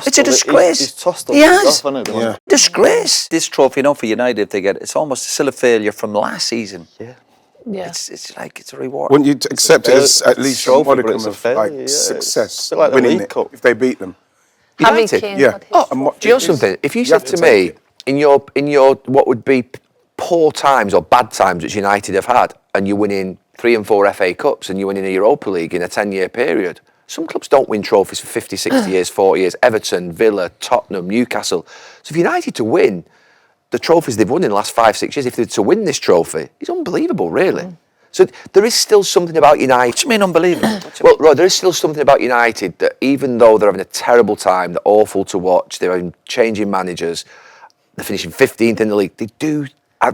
It's a disgrace. He's tossed He has. Disgrace. This trophy, for United, if they get it, it's almost still a failure from last season. Yeah. It's like it's a reward. Wouldn't you accept it as at least a modicum of failure, success, like winning it if they beat them? Harry Kane. Yeah. Do you know something? If you said to me, in your what would be poor times or bad times that United have had, and you're winning 3 and 4 FA Cups and you're winning a Europa League in a 10-year period, some clubs don't win trophies for 50, 60 years, 40 years. Everton, Villa, Tottenham, Newcastle. So for United to win the trophies they've won in the last 5, 6 years, if they're to win this trophy, it's unbelievable, really. So there is still something about United. What do you mean unbelievable? Well, Rod, there is still something about United that even though they're having a terrible time, they're awful to watch, they're having changing managers, they're finishing 15th in the league,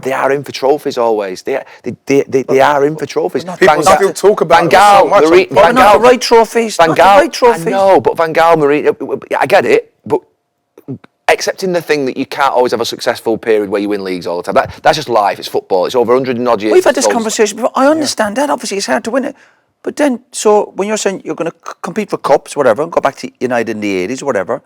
they are in for trophies always. They are in for trophies. People still talk about Van Gaal, They're not the right trophies. Van Not Gaal, the right trophies. I know, but Van Gaal, Mourinho, I get it, but accepting the thing that you can't always have a successful period where you win leagues all the time, that's just life, it's football, it's over 100 and odd years. We've had this conversation before. I understand that. Obviously, it's hard to win it. But then, so when you're saying you're going to compete for cups, whatever, and go back to United in the 80s, whatever,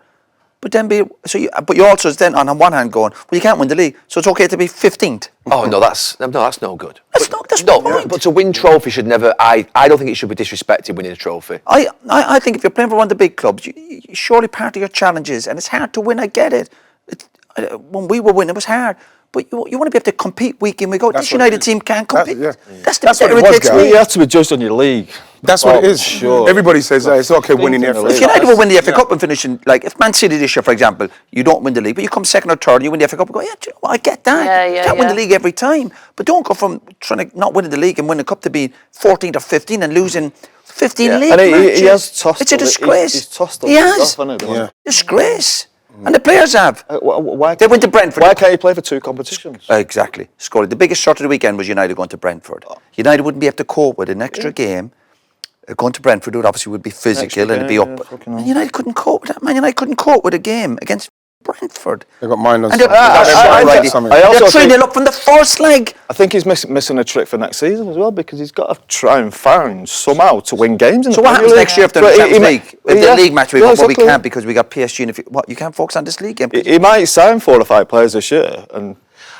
but then but you also then on one hand going, well, you can't win the league, so it's okay to be 15th. Oh no, that's no good. That's no point. But to win trophy should never. I don't think it should be disrespected winning a trophy. I think if you're playing for one of the big clubs, surely part of your challenge is, and it's hard to win. I get it. When we were winning, it was hard. But you want to be able to compete week in, week out. This United team can't compete. That's what it was, irritates me. You have to be judged on your league. That's what it is. Sure. Everybody says it's okay winning the FA Cup. If United will win the FA Cup and finishing, like if Man City this year, for example, you don't win the league, but you come second or third and you win the FA Cup, and go, yeah, do you know what, I get that. You can't win the league every time. But don't go from trying to not winning the league and win the cup to be 14th or 15th and losing 15 league matches. He has tossed. It's a disgrace. He's tossed. He has. Disgrace. And the players have. They went to Brentford. Why can't he play for 2 competitions? Exactly. Scored. The biggest shot of the weekend was United going to Brentford. United wouldn't be able to cope with an extra game. Going to Brentford would be physical and it'd be up. And United couldn't cope with that. Man, United couldn't cope with a game against Brentford. They got minus. And they're 3-0 up from the first leg. I think he's missing a trick for next season as well, because he's got to try and find somehow to win games in the Premier League. So what happens next year if they're in the Champions League? If the league match, we can't because we got PSG. And you can't focus on this league game. He might sign 4 or 5 players this year, and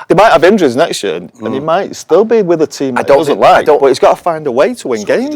they might have injuries next year, and he might still be with a team that he doesn't like. But he's got to find a way to win games.